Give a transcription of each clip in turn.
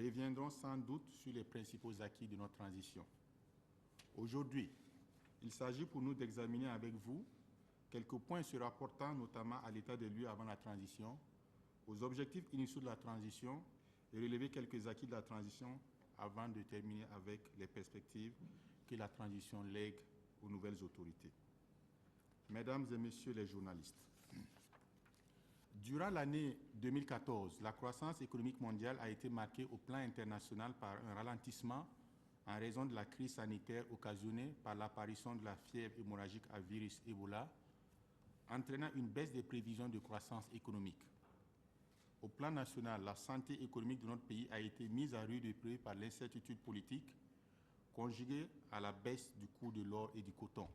reviendrons sans doute sur les principaux acquis de notre transition. Aujourd'hui, il s'agit pour nous d'examiner avec vous quelques points se rapportant notamment à l'état des lieux avant la transition, aux objectifs initiaux de la transition et relever quelques acquis de la transition avant de terminer avec les perspectives que la transition lègue aux nouvelles autorités. Mesdames et messieurs les journalistes, durant l'année 2014, la croissance économique mondiale a été marquée au plan international par un ralentissement en raison de la crise sanitaire occasionnée par l'apparition de la fièvre hémorragique à virus Ebola, entraînant une baisse des prévisions de croissance économique. Au plan national, la santé économique de notre pays a été mise à rude épreuve par l'incertitude politique, conjuguée à la baisse du coût de l'or et du coton.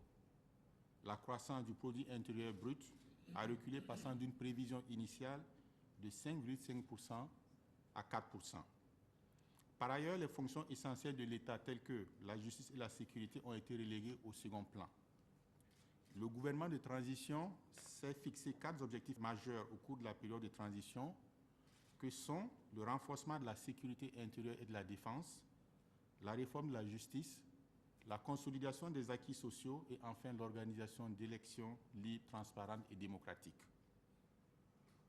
La croissance du produit intérieur brut a reculé, passant d'une prévision initiale de 5,5% à 4%. Par ailleurs, les fonctions essentielles de l'État, telles que la justice et la sécurité, ont été reléguées au second plan. Le gouvernement de transition s'est fixé 4 objectifs majeurs au cours de la période de transition, que sont le renforcement de la sécurité intérieure et de la défense, la réforme de la justice, la consolidation des acquis sociaux et enfin l'organisation d'élections libres, transparentes et démocratiques.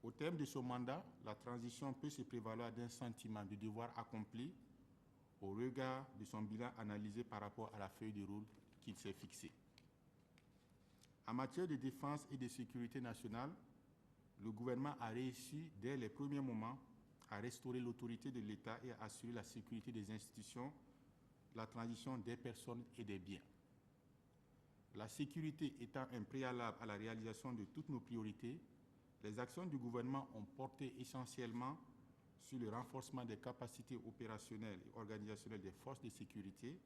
Au terme de ce mandat, la transition peut se prévaloir d'un sentiment de devoir accompli au regard de son bilan analysé par rapport à la feuille de route qu'il s'est fixée. En matière de défense et de sécurité nationale, le gouvernement a réussi dès les premiers moments à restaurer l'autorité de l'État et à assurer la sécurité des institutions, la transition des personnes et des biens. La sécurité étant un préalable à la réalisation de toutes nos priorités, les actions du gouvernement ont porté essentiellement sur le renforcement des capacités opérationnelles et organisationnelles des forces de sécurité,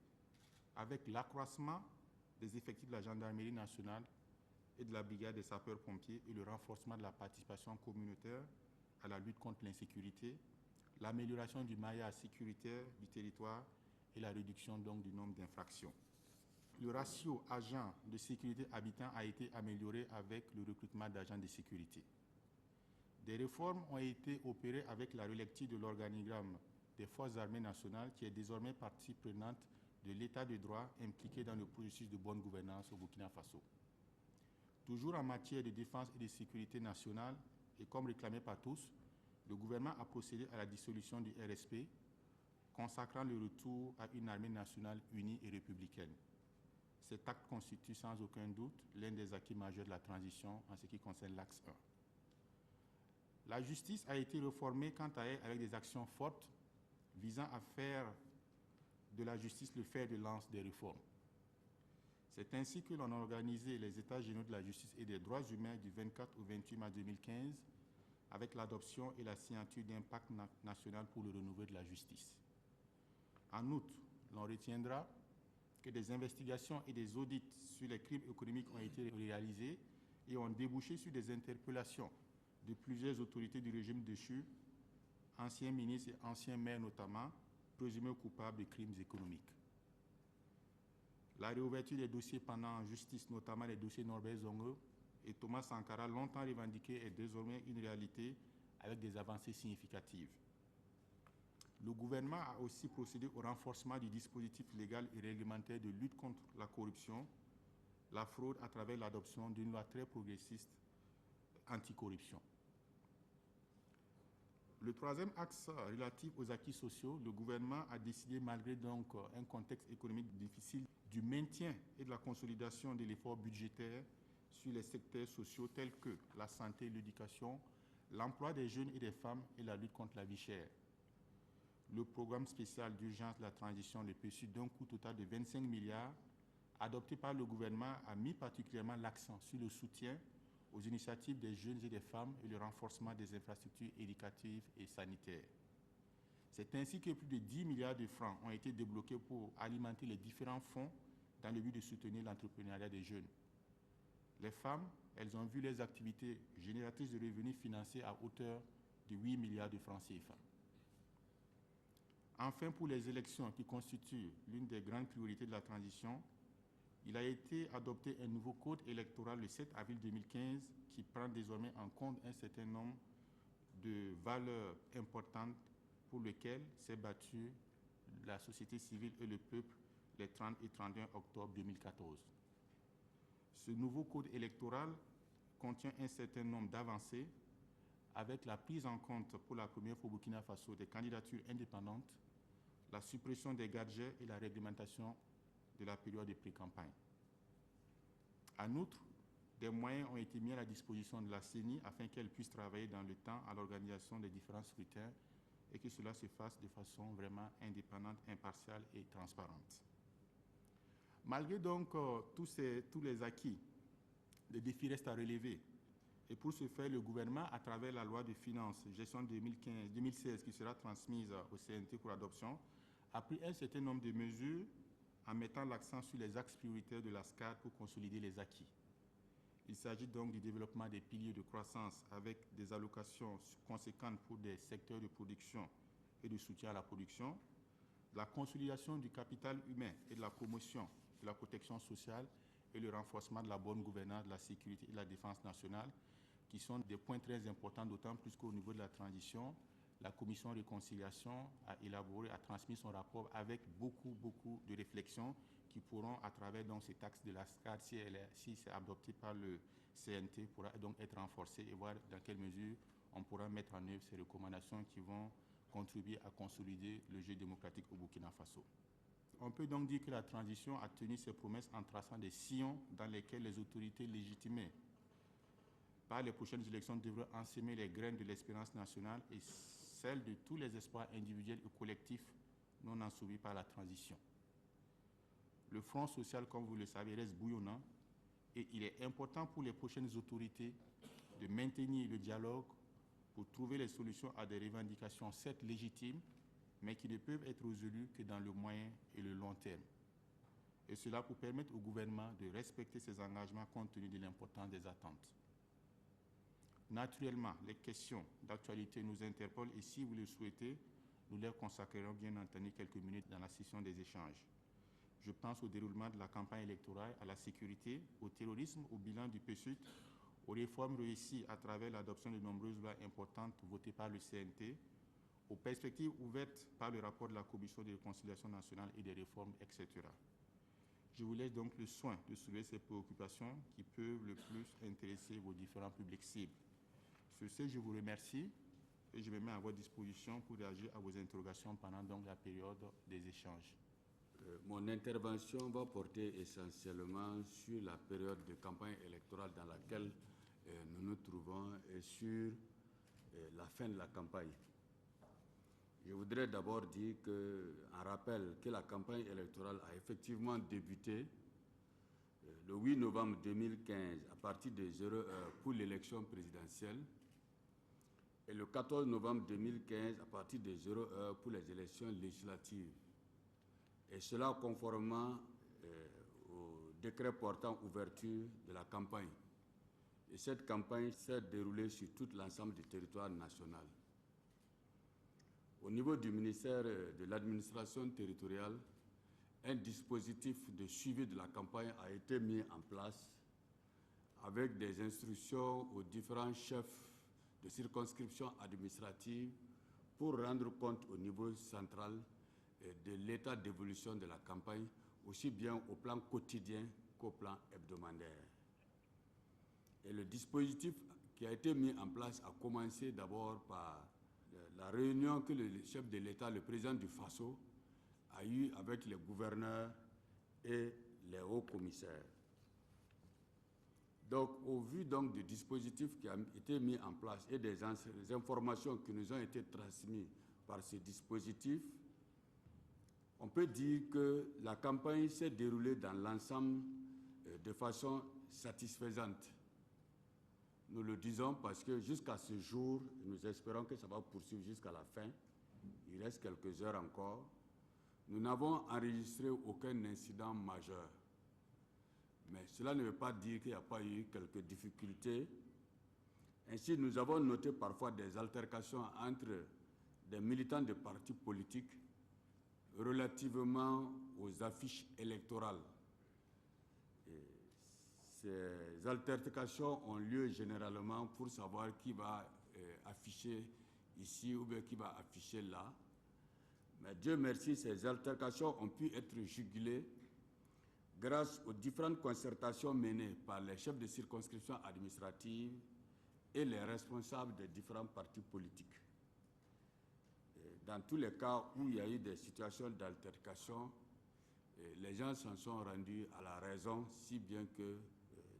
avec l'accroissement des effectifs de la gendarmerie nationale et de la brigade des sapeurs-pompiers et le renforcement de la participation communautaire à la lutte contre l'insécurité, l'amélioration du maillage sécuritaire du territoire et la réduction donc du nombre d'infractions. Le ratio agents de sécurité habitants a été amélioré avec le recrutement d'agents de sécurité. Des réformes ont été opérées avec la relecture de l'organigramme des forces armées nationales qui est désormais partie prenante de l'état de droit impliqué dans le processus de bonne gouvernance au Burkina Faso. Toujours en matière de défense et de sécurité nationale, et comme réclamé par tous, le gouvernement a procédé à la dissolution du RSP, consacrant le retour à une armée nationale unie et républicaine. Cet acte constitue sans aucun doute l'un des acquis majeurs de la transition en ce qui concerne l'axe 1. La justice a été réformée quant à elle avec des actions fortes visant à faire de la justice le fer de lance des réformes. C'est ainsi que l'on a organisé les États généraux de la justice et des droits humains du 24 au 28 mars 2015 avec l'adoption et la signature d'un pacte national pour le renouveau de la justice. En outre, l'on retiendra que des investigations et des audits sur les crimes économiques ont été réalisés et ont débouché sur des interpellations de plusieurs autorités du régime déchu, anciens ministres et anciens maires notamment, présumés coupables de crimes économiques. La réouverture des dossiers pendant en justice, notamment les dossiers Norbert Zongo et Thomas Sankara, longtemps revendiqués, est désormais une réalité avec des avancées significatives. Le gouvernement a aussi procédé au renforcement du dispositif légal et réglementaire de lutte contre la corruption, la fraude à travers l'adoption d'une loi très progressiste anticorruption. Le troisième axe relatif aux acquis sociaux, le gouvernement a décidé, malgré donc un contexte économique difficile, du maintien et de la consolidation de l'effort budgétaire sur les secteurs sociaux tels que la santé, l'éducation, l'emploi des jeunes et des femmes et la lutte contre la vie chère. Le programme spécial d'urgence de la transition, le PSU, d'un coût total de 25 milliards, adopté par le gouvernement, a mis particulièrement l'accent sur le soutien aux initiatives des jeunes et des femmes et le renforcement des infrastructures éducatives et sanitaires. C'est ainsi que plus de 10 milliards de francs ont été débloqués pour alimenter les différents fonds dans le but de soutenir l'entrepreneuriat des jeunes. Les femmes, elles ont vu leurs activités génératrices de revenus financées à hauteur de 8 milliards de francs CFA. Enfin, pour les élections qui constituent l'une des grandes priorités de la transition, il a été adopté un nouveau code électoral le 7 avril 2015 qui prend désormais en compte un certain nombre de valeurs importantes pour lequel s'est battue la société civile et le peuple les 30 et 31 octobre 2014. Ce nouveau code électoral contient un certain nombre d'avancées avec la prise en compte pour la première fois au Burkina Faso des candidatures indépendantes, la suppression des gadgets et la réglementation de la période de pré-campagne. En outre, des moyens ont été mis à la disposition de la CENI afin qu'elle puisse travailler dans le temps à l'organisation des différents scrutins et que cela se fasse de façon vraiment indépendante, impartiale et transparente. Malgré donc tous les acquis, les défis restent à relever. Et pour ce faire, le gouvernement, à travers la loi de finances gestion 2016 qui sera transmise au CNT pour adoption, a pris un certain nombre de mesures en mettant l'accent sur les axes prioritaires de la SCAD pour consolider les acquis. Il s'agit donc du développement des piliers de croissance avec des allocations conséquentes pour des secteurs de production et de soutien à la production, la consolidation du capital humain et de la promotion de la protection sociale et le renforcement de la bonne gouvernance, de la sécurité et de la défense nationale, qui sont des points très importants, d'autant plus qu'au niveau de la transition, la commission de réconciliation a élaboré, a transmis son rapport avec beaucoup de réflexions qui pourront, à travers donc, ces taxes de la SCAD, si c'est adopté par le CNT, pourra donc être renforcé et voir dans quelle mesure on pourra mettre en œuvre ces recommandations qui vont contribuer à consolider le jeu démocratique au Burkina Faso. On peut donc dire que la transition a tenu ses promesses en traçant des sillons dans lesquels les autorités légitimées par les prochaines élections devront enseimer les graines de l'espérance nationale et celles de tous les espoirs individuels et collectifs non ensouvis par la transition. Le front social, comme vous le savez, reste bouillonnant et il est important pour les prochaines autorités de maintenir le dialogue pour trouver les solutions à des revendications certes légitimes, mais qui ne peuvent être résolues que dans le moyen et le long terme. Et cela pour permettre au gouvernement de respecter ses engagements compte tenu de l'importance des attentes. Naturellement, les questions d'actualité nous interpellent et si vous le souhaitez, nous leur consacrerons bien entendu quelques minutes dans la session des échanges. Je pense au déroulement de la campagne électorale, à la sécurité, au terrorisme, au bilan du PSUD, aux réformes réussies à travers l'adoption de nombreuses lois importantes votées par le CNT, aux perspectives ouvertes par le rapport de la Commission de réconciliation nationale et des réformes, etc. Je vous laisse donc le soin de soulever ces préoccupations qui peuvent le plus intéresser vos différents publics cibles. Sur ce, je vous remercie et je me mets à votre disposition pour réagir à vos interrogations pendant donc la période des échanges. Mon intervention va porter essentiellement sur la période de campagne électorale dans laquelle nous nous trouvons et sur la fin de la campagne. Je voudrais d'abord dire en rappel que la campagne électorale a effectivement débuté le 8 novembre 2015 à partir de 0 heure pour l'élection présidentielle et le 14 novembre 2015 à partir de 0 heure pour les élections législatives. Et cela conformément au décret portant ouverture de la campagne. Et cette campagne s'est déroulée sur tout l'ensemble du territoire national. Au niveau du ministère de l'administration territoriale, un dispositif de suivi de la campagne a été mis en place avec des instructions aux différents chefs de circonscription administrative pour rendre compte au niveau central de l'état d'évolution de la campagne, aussi bien au plan quotidien qu'au plan hebdomadaire. Et le dispositif qui a été mis en place a commencé d'abord par la réunion que le chef de l'État, le président du FASO, a eue avec les gouverneurs et les hauts commissaires. Donc, au vu donc du dispositif qui a été mis en place et des informations qui nous ont été transmises par ce dispositif, on peut dire que la campagne s'est déroulée dans l'ensemble de façon satisfaisante. Nous le disons parce que jusqu'à ce jour, nous espérons que ça va poursuivre jusqu'à la fin. Il reste quelques heures encore. Nous n'avons enregistré aucun incident majeur. Mais cela ne veut pas dire qu'il n'y a pas eu quelques difficultés. Ainsi, nous avons noté parfois des altercations entre des militants de partis politiques relativement aux affiches électorales. Et ces altercations ont lieu généralement pour savoir qui va afficher ici ou bien qui va afficher là. Mais Dieu merci, ces altercations ont pu être jugulées grâce aux différentes concertations menées par les chefs de circonscription administrative et les responsables des différents partis politiques. Dans tous les cas où il y a eu des situations d'altercation, les gens s'en sont rendus à la raison, si bien que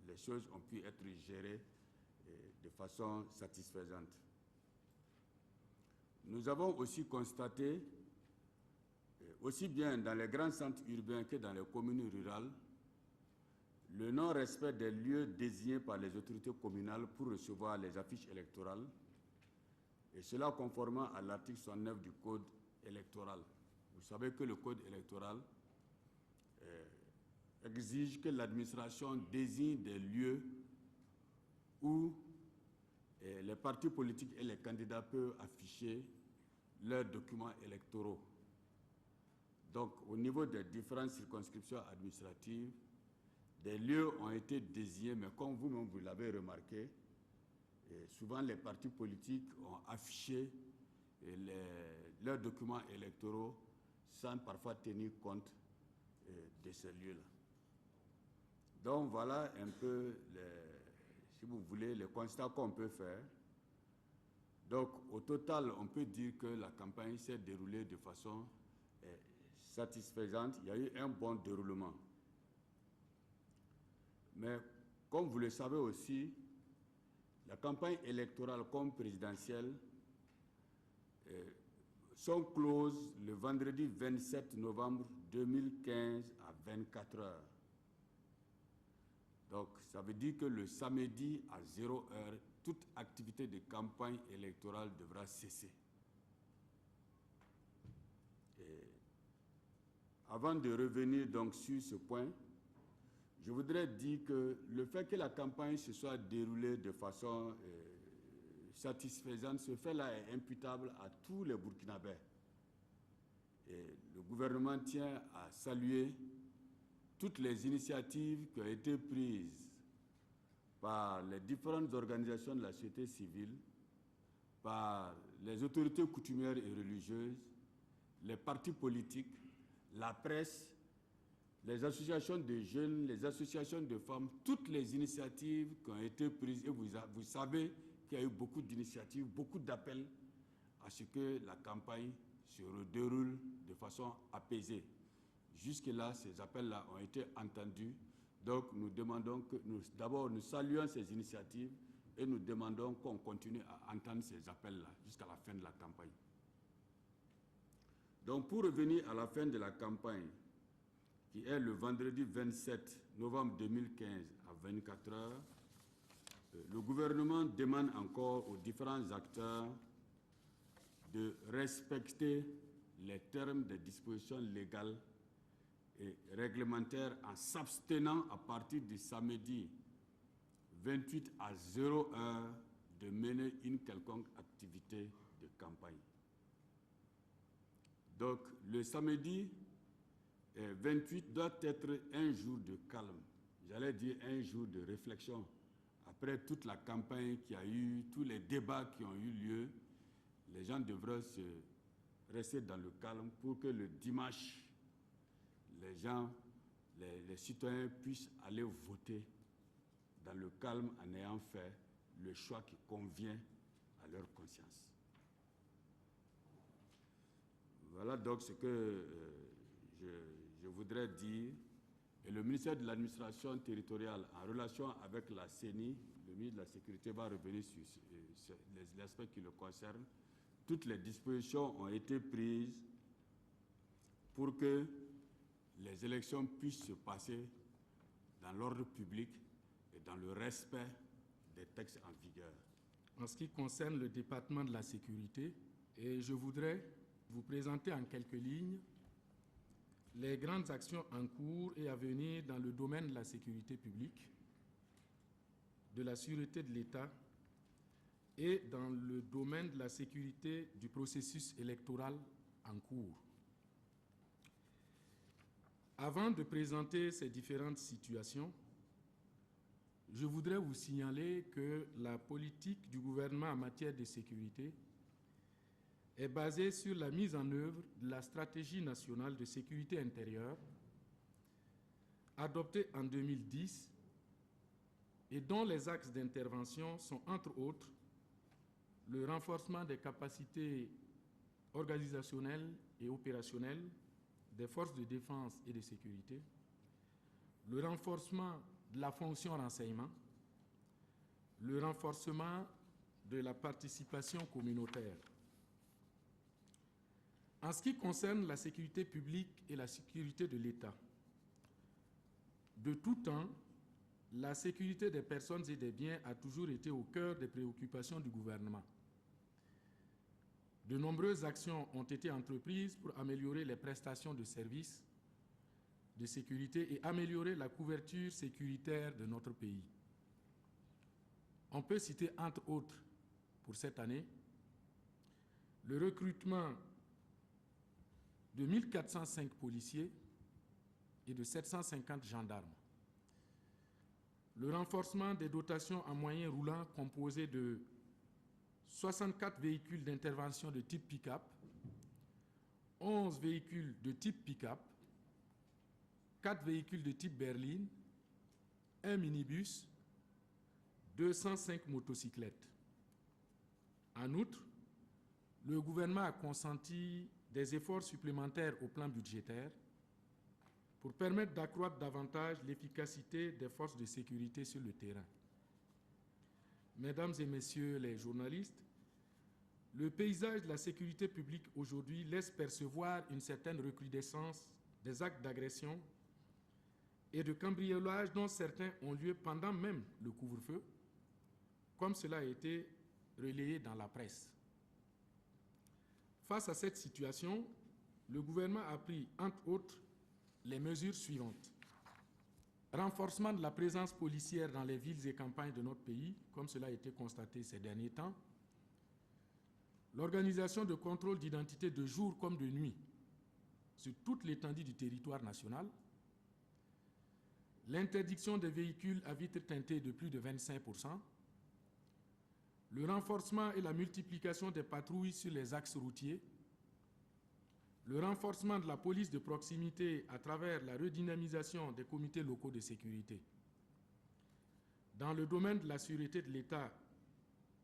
les choses ont pu être gérées de façon satisfaisante. Nous avons aussi constaté, aussi bien dans les grands centres urbains que dans les communes rurales, le non-respect des lieux désignés par les autorités communales pour recevoir les affiches électorales, et cela conformément à l'article 69 du Code électoral. Vous savez que le Code électoral exige que l'administration désigne des lieux où les partis politiques et les candidats peuvent afficher leurs documents électoraux. Donc, au niveau des différentes circonscriptions administratives, des lieux ont été désignés, mais comme vous-même vous l'avez remarqué, souvent les partis politiques ont affiché leurs documents électoraux sans parfois tenir compte de ces lieux-là. Donc voilà un peu, si vous voulez, le constat qu'on peut faire. Donc au total, on peut dire que la campagne s'est déroulée de façon satisfaisante. Il y a eu un bon déroulement. Mais comme vous le savez aussi, la campagne électorale comme présidentielle sont closes le vendredi 27 novembre 2015 à 24 heures. Donc, ça veut dire que le samedi à 0 heure, toute activité de campagne électorale devra cesser. Et avant de revenir donc sur ce point, je voudrais dire que le fait que la campagne se soit déroulée de façon satisfaisante, ce fait-là est imputable à tous les Burkinabés. Et le gouvernement tient à saluer toutes les initiatives qui ont été prises par les différentes organisations de la société civile, par les autorités coutumières et religieuses, les partis politiques, la presse, les associations de jeunes, les associations de femmes, toutes les initiatives qui ont été prises. Et vous savez qu'il y a eu beaucoup d'initiatives, beaucoup d'appels à ce que la campagne se déroule de façon apaisée. Jusque-là, ces appels-là ont été entendus. Donc, nous demandons que, d'abord, nous saluons ces initiatives et nous demandons qu'on continue à entendre ces appels-là jusqu'à la fin de la campagne. Donc, pour revenir à la fin de la campagne, qui est le vendredi 27 novembre 2015 à 24 heures, le gouvernement demande encore aux différents acteurs de respecter les termes des dispositions légales et réglementaires en s'abstenant à partir du samedi 28 à 0 heure de mener une quelconque activité de campagne. Donc le samedi 28 doit être un jour de calme, j'allais dire un jour de réflexion. Après toute la campagne qui a eu, tous les débats qui ont eu lieu, les gens devraient se rester dans le calme pour que le dimanche, les citoyens puissent aller voter dans le calme en ayant fait le choix qui convient à leur conscience. Voilà donc ce que je voudrais dire. Et le ministère de l'Administration territoriale, en relation avec la CENI, le ministre de la Sécurité va revenir sur les aspects qui le concernent. Toutes les dispositions ont été prises pour que les élections puissent se passer dans l'ordre public et dans le respect des textes en vigueur. En ce qui concerne le département de la sécurité, et je voudrais vous présenter en quelques lignes les grandes actions en cours et à venir dans le domaine de la sécurité publique, de la sûreté de l'État et dans le domaine de la sécurité du processus électoral en cours. Avant de présenter ces différentes situations, je voudrais vous signaler que la politique du gouvernement en matière de sécurité est basée sur la mise en œuvre de la stratégie nationale de sécurité intérieure adoptée en 2010 et dont les axes d'intervention sont entre autres le renforcement des capacités organisationnelles et opérationnelles des forces de défense et de sécurité, le renforcement de la fonction renseignement, le renforcement de la participation communautaire. En ce qui concerne la sécurité publique et la sécurité de l'État, de tout temps, la sécurité des personnes et des biens a toujours été au cœur des préoccupations du gouvernement. De nombreuses actions ont été entreprises pour améliorer les prestations de services de sécurité et améliorer la couverture sécuritaire de notre pays. On peut citer entre autres, pour cette année, le recrutement de 1405 policiers et de 750 gendarmes, le renforcement des dotations en moyens roulants composées de 64 véhicules d'intervention de type pick-up, 11 véhicules de type pick-up, 4 véhicules de type berline, un minibus, 205 motocyclettes. En outre, le gouvernement a consenti des efforts supplémentaires au plan budgétaire pour permettre d'accroître davantage l'efficacité des forces de sécurité sur le terrain. Mesdames et messieurs les journalistes, le paysage de la sécurité publique aujourd'hui laisse percevoir une certaine recrudescence des actes d'agression et de cambriolage dont certains ont lieu pendant même le couvre-feu, comme cela a été relayé dans la presse. Face à cette situation, le gouvernement a pris, entre autres, les mesures suivantes. Renforcement de la présence policière dans les villes et campagnes de notre pays, comme cela a été constaté ces derniers temps. L'organisation de contrôles d'identité de jour comme de nuit sur toute l'étendue du territoire national. L'interdiction des véhicules à vitres teintées de plus de 25%. Le renforcement et la multiplication des patrouilles sur les axes routiers. Le renforcement de la police de proximité à travers la redynamisation des comités locaux de sécurité. Dans le domaine de la sûreté de l'État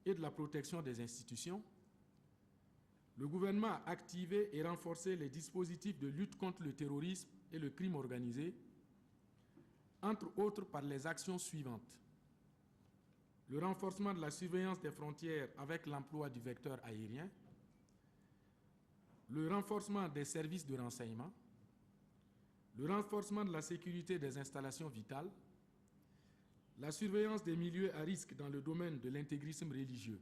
et de la protection des institutions, le gouvernement a activé et renforcé les dispositifs de lutte contre le terrorisme et le crime organisé, entre autres par les actions suivantes. Le renforcement de la surveillance des frontières avec l'emploi du vecteur aérien, le renforcement des services de renseignement, le renforcement de la sécurité des installations vitales, la surveillance des milieux à risque dans le domaine de l'intégrisme religieux,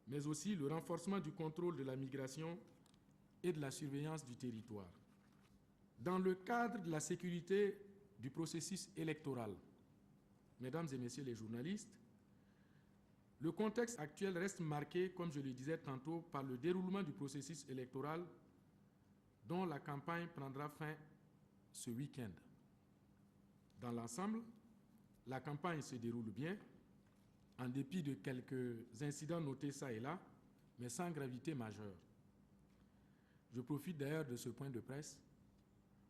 mais aussi le renforcement du contrôle de la migration et de la surveillance du territoire. Dans le cadre de la sécurité du processus électoral, mesdames et messieurs les journalistes, le contexte actuel reste marqué, comme je le disais tantôt, par le déroulement du processus électoral dont la campagne prendra fin ce week-end. Dans l'ensemble, la campagne se déroule bien, en dépit de quelques incidents notés ça et là, mais sans gravité majeure. Je profite d'ailleurs de ce point de presse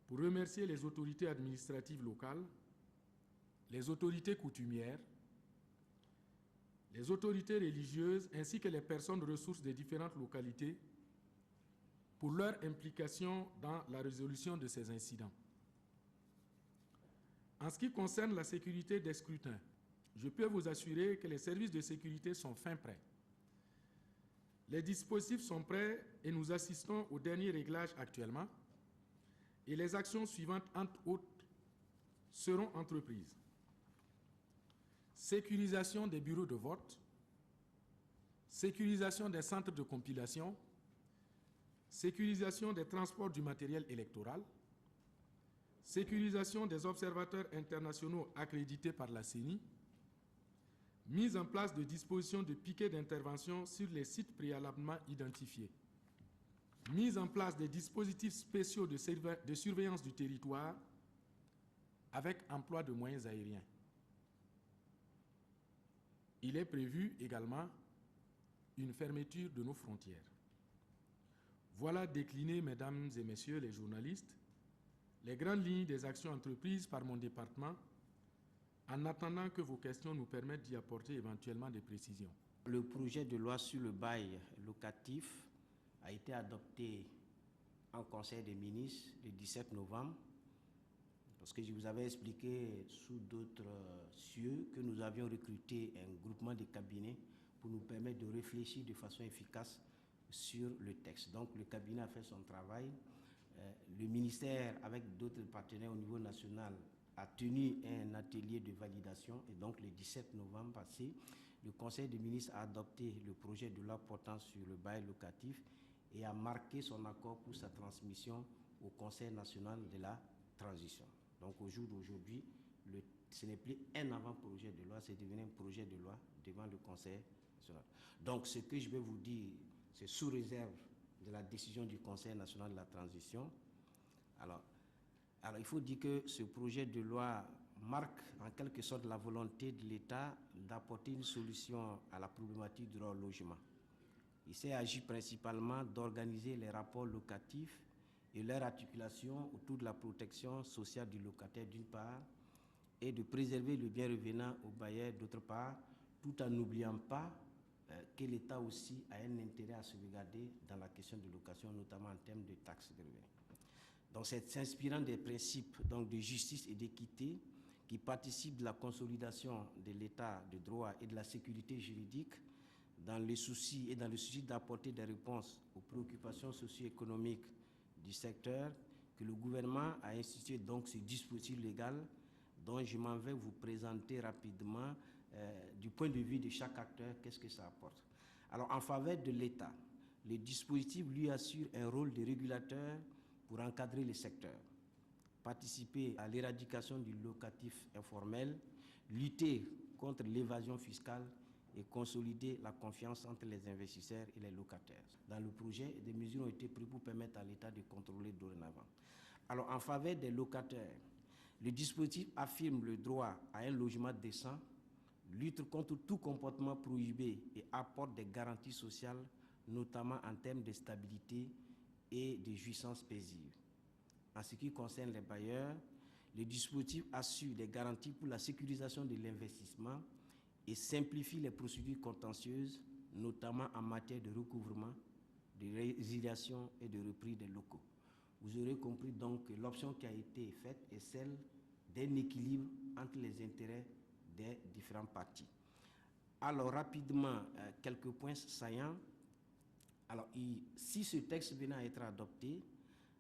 pour remercier les autorités administratives locales, les autorités coutumières, les autorités religieuses ainsi que les personnes ressources des différentes localités pour leur implication dans la résolution de ces incidents. En ce qui concerne la sécurité des scrutins, je peux vous assurer que les services de sécurité sont fin prêts. Les dispositifs sont prêts et nous assistons au dernier réglage actuellement et les actions suivantes, entre autres, seront entreprises. Sécurisation des bureaux de vote, sécurisation des centres de compilation, sécurisation des transports du matériel électoral, sécurisation des observateurs internationaux accrédités par la CENI, mise en place de dispositions de piquets d'intervention sur les sites préalablement identifiés, mise en place des dispositifs spéciaux de surveillance du territoire avec emploi de moyens aériens. Il est prévu également une fermeture de nos frontières. Voilà déclinées, mesdames et messieurs les journalistes, les grandes lignes des actions entreprises par mon département, en attendant que vos questions nous permettent d'y apporter éventuellement des précisions. Le projet de loi sur le bail locatif a été adopté en Conseil des ministres le 17 novembre, parce que je vous avais expliqué sous d'autres cieux que nous avions recruté un groupement de cabinets pour nous permettre de réfléchir de façon efficace sur le texte. Donc le cabinet a fait son travail. Le ministère, avec d'autres partenaires au niveau national, a tenu un atelier de validation et donc le 17 novembre passé, le Conseil des ministres a adopté le projet de loi portant sur le bail locatif et a marqué son accord pour sa transmission au Conseil national de la transition. Donc au jour d'aujourd'hui, ce n'est plus un avant-projet de loi, c'est devenu un projet de loi devant le Conseil national. Donc ce que je vais vous dire, c'est sous réserve de la décision du Conseil national de la transition. Alors il faut dire que ce projet de loi marque en quelque sorte la volonté de l'État d'apporter une solution à la problématique du logement. Il s'est agi principalement d'organiser les rapports locatifs et leur articulation autour de la protection sociale du locataire d'une part et de préserver le bien revenant au bailleur d'autre part, tout en n'oubliant pas que l'État aussi a un intérêt à sauvegarder dans la question de location, notamment en termes de taxes de revenus. Donc c'est s'inspirant des principes donc, de justice et d'équité qui participent de la consolidation de l'État de droit et de la sécurité juridique dans le souci d'apporter des réponses aux préoccupations socio-économiques du secteur que le gouvernement a institué donc ce dispositif légal dont je m'en vais vous présenter rapidement du point de vue de chaque acteur, qu'est-ce que ça apporte. Alors en faveur de l'État, le dispositif lui assure un rôle de régulateur pour encadrer le secteur, participer à l'éradication du locatif informel, lutter contre l'évasion fiscale et consolider la confiance entre les investisseurs et les locataires. Dans le projet, des mesures ont été prises pour permettre à l'État de contrôler dorénavant. Alors, en faveur des locataires, le dispositif affirme le droit à un logement décent, lutte contre tout comportement prohibé et apporte des garanties sociales, notamment en termes de stabilité et de jouissance paisible. En ce qui concerne les bailleurs, le dispositif assure des garanties pour la sécurisation de l'investissement et simplifie les procédures contentieuses, notamment en matière de recouvrement, de résiliation et de reprise des locaux. Vous aurez compris donc que l'option qui a été faite est celle d'un équilibre entre les intérêts des différentes parties. Alors rapidement, quelques points saillants. Alors, si ce texte venait à être adopté,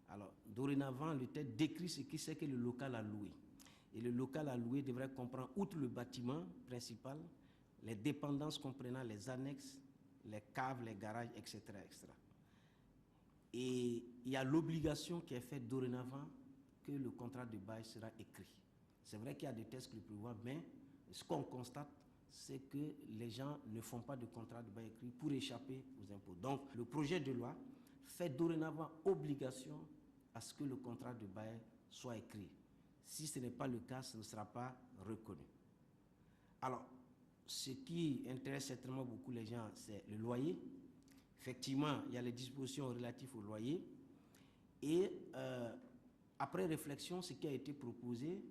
alors dorénavant, le texte décrit ce que c'est que le local à louer. Et le local à louer devrait comprendre, outre le bâtiment principal, les dépendances comprenant les annexes, les caves, les garages, etc., etc. Et il y a l'obligation qui est faite dorénavant que le contrat de bail sera écrit. C'est vrai qu'il y a des textes qui le prévoient, mais ce qu'on constate, c'est que les gens ne font pas de contrat de bail écrit pour échapper aux impôts. Donc, le projet de loi fait dorénavant obligation à ce que le contrat de bail soit écrit. Si ce n'est pas le cas, ce ne sera pas reconnu. Alors, ce qui intéresse certainement beaucoup les gens, c'est le loyer. Effectivement, il y a les dispositions relatives au loyer. Et après réflexion, ce qui a été proposé,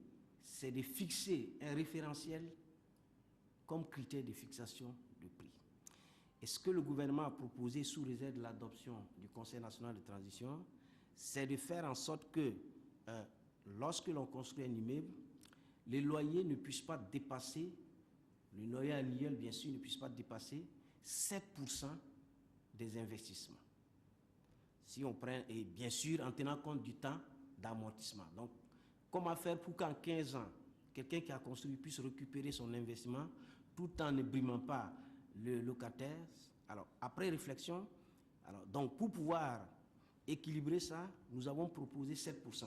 c'est de fixer un référentiel comme critère de fixation de prix. Et ce que le gouvernement a proposé sous réserve de l'adoption du Conseil national de transition, c'est de faire en sorte que lorsque l'on construit un immeuble, les loyers ne puissent pas dépasser, le loyer annuel bien sûr ne puisse pas dépasser 7% des investissements. Si on prend, et bien sûr en tenant compte du temps d'amortissement. Donc, comment faire pour qu'en 15 ans, quelqu'un qui a construit puisse récupérer son investissement tout en ne brimant pas le locataire. Alors, après réflexion, donc pour pouvoir équilibrer ça, nous avons proposé 7%.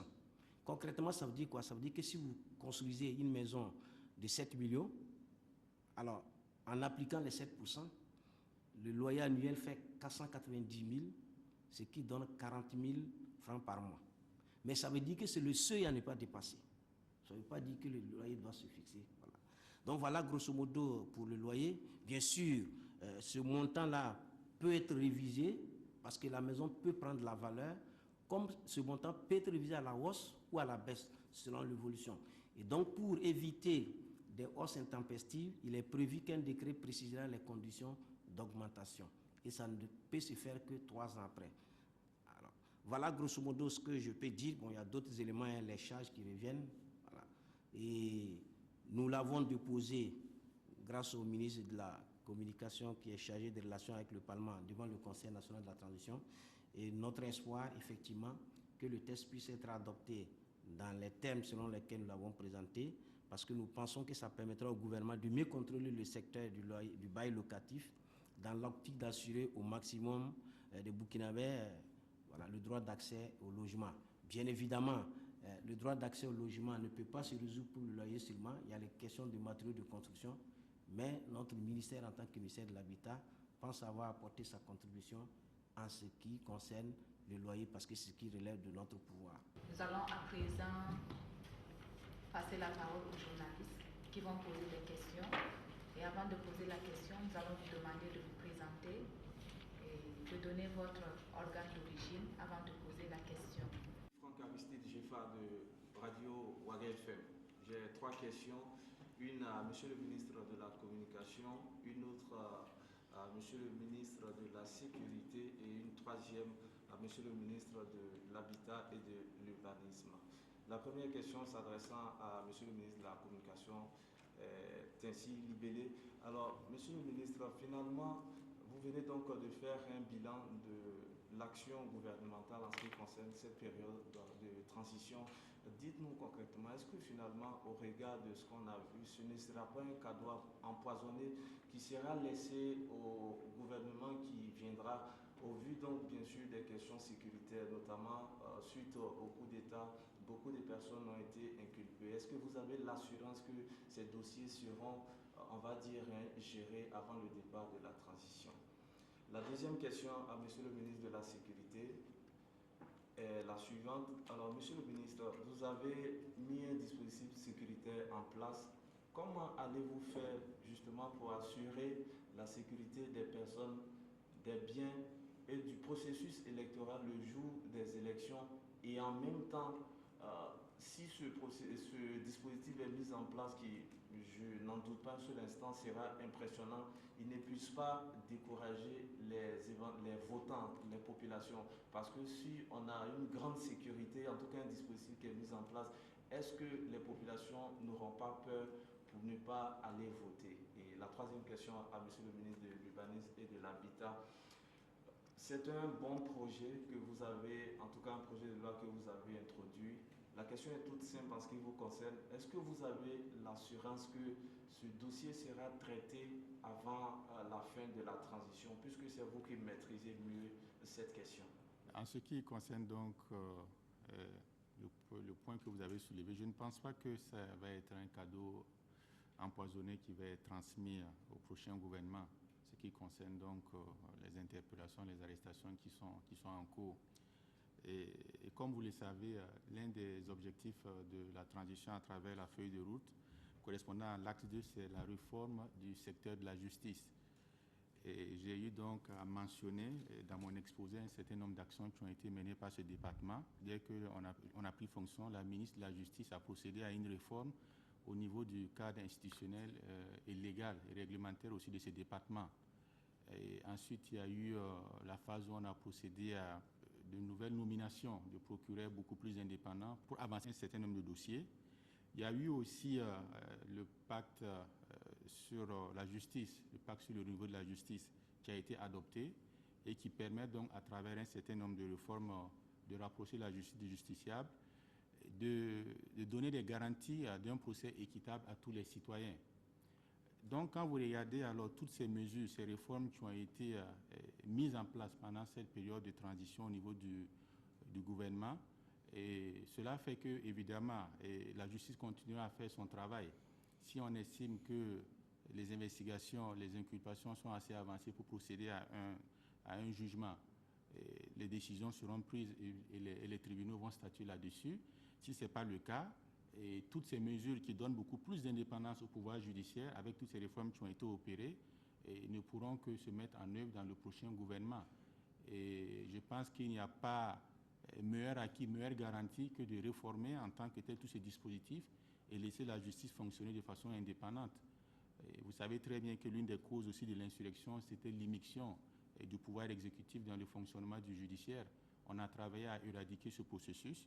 Concrètement, ça veut dire quoi? Ça veut dire que si vous construisez une maison de 7 millions, alors en appliquant les 7%, le loyer annuel fait 490 000, ce qui donne 40 000 francs par mois. Mais ça veut dire que c'est le seuil à ne pas dépasser. Ça ne veut pas dire que le loyer doit se fixer. Voilà. Donc voilà grosso modo pour le loyer. Bien sûr, ce montant-là peut être révisé parce que la maison peut prendre la valeur, comme ce montant peut être révisé à la hausse ou à la baisse, selon l'évolution. Et donc, pour éviter des hausses intempestives, il est prévu qu'un décret précisera les conditions d'augmentation. Et ça ne peut se faire que 3 ans après. Alors, voilà grosso modo ce que je peux dire. Bon, il y a d'autres éléments, hein, les charges qui reviennent. Voilà. Et nous l'avons déposé grâce au ministre de la Communication qui est chargé des relations avec le Parlement devant le Conseil national de la transition. Et notre espoir, effectivement, que le texte puisse être adopté dans les termes selon lesquels nous l'avons présenté, parce que nous pensons que ça permettra au gouvernement de mieux contrôler le secteur du bail locatif dans l'optique d'assurer au maximum des Burkinabés voilà, le droit d'accès au logement. Bien évidemment, le droit d'accès au logement ne peut pas se résoudre pour le loyer seulement. Il y a les questions de matériaux de construction, mais notre ministère, en tant que ministère de l'Habitat, pense avoir apporté sa contribution en ce qui concerne le loyer, parce que c'est ce qui relève de notre pouvoir. Nous allons à présent passer la parole aux journalistes qui vont poser des questions. Et avant de poser la question, nous allons vous demander de vous présenter et de donner votre organe d'origine avant de poser la question. Franck Aristide Jeffa de Radio Waga FM. J'ai 3 questions. Une à Monsieur le ministre de la Communication, une autre à Monsieur le ministre de la Sécurité et une 3e à Monsieur le ministre de l'Habitat et de l'Urbanisme. La première question s'adressant à Monsieur le ministre de la Communication est ainsi libellée. Alors, Monsieur le ministre, finalement, vous venez donc de faire un bilan de l'action gouvernementale en ce qui concerne cette période de transition. Dites-nous concrètement, est-ce que finalement, au regard de ce qu'on a vu, ce ne sera pas un cadeau empoisonné qui sera laissé au gouvernement qui viendra, au vu donc bien sûr des questions sécuritaires, notamment suite au coup d'État, beaucoup de personnes ont été inculpées. Est-ce que vous avez l'assurance que ces dossiers seront, on va dire, gérés avant le départ de la transition? La deuxième question à Monsieur le ministre de la Sécurité est la suivante. Alors, Monsieur le ministre, vous avez mis un dispositif sécuritaire en place. Comment allez-vous faire justement pour assurer la sécurité des personnes, des biens et du processus électoral le jour des élections, et en même temps, si ce dispositif est mis en place, qui, je n'en doute pas un seul instant, sera impressionnant, il ne puisse pas décourager les votants, les populations. Parce que si on a une grande sécurité, en tout cas un dispositif qui est mis en place, est-ce que les populations n'auront pas peur pour ne pas aller voter? Et la 3e question à Monsieur le ministre de l'Urbanisme et de l'Habitat. C'est un bon projet que vous avez, en tout cas un projet de loi que vous avez introduit. La question est toute simple en ce qui vous concerne. Est-ce que vous avez l'assurance que ce dossier sera traité avant la fin de la transition, puisque c'est vous qui maîtrisez mieux cette question? En ce qui concerne donc le point que vous avez soulevé, je ne pense pas que ça va être un cadeau empoisonné qui va être transmis au prochain gouvernement, ce qui concerne donc les interpellations, les arrestations qui sont en cours. Et comme vous le savez, l'un des objectifs de la transition à travers la feuille de route correspondant à l'axe 2, c'est la réforme du secteur de la justice. Et j'ai eu donc à mentionner dans mon exposé un certain nombre d'actions qui ont été menées par ce département. Dès qu'on a pris fonction, la ministre de la Justice a procédé à une réforme au niveau du cadre institutionnel et légal et réglementaire aussi de ce département. Et ensuite, il y a eu la phase où on a procédé à de nouvelles nominations de procureurs beaucoup plus indépendants pour avancer un certain nombre de dossiers. Il y a eu aussi le pacte sur la justice, le pacte sur le niveau de la justice qui a été adopté et qui permet donc à travers un certain nombre de réformes de rapprocher la justice des justiciables, de donner des garanties d'un procès équitable à tous les citoyens. Donc, quand vous regardez alors toutes ces mesures, ces réformes qui ont été mises en place pendant cette période de transition au niveau du gouvernement, et cela fait que, évidemment, la justice continuera à faire son travail. Si on estime que les investigations, les inculpations sont assez avancées pour procéder à un jugement, les décisions seront prises et les tribunaux vont statuer là-dessus. Si ce n'est pas le cas, et toutes ces mesures qui donnent beaucoup plus d'indépendance au pouvoir judiciaire, avec toutes ces réformes qui ont été opérées, ne pourront que se mettre en œuvre dans le prochain gouvernement. Et je pense qu'il n'y a pas meilleur acquis, meilleure garantie que de réformer en tant que tel tous ces dispositifs et laisser la justice fonctionner de façon indépendante. Et vous savez très bien que l'une des causes aussi de l'insurrection, c'était l'immixtion du pouvoir exécutif dans le fonctionnement du judiciaire. On a travaillé à éradiquer ce processus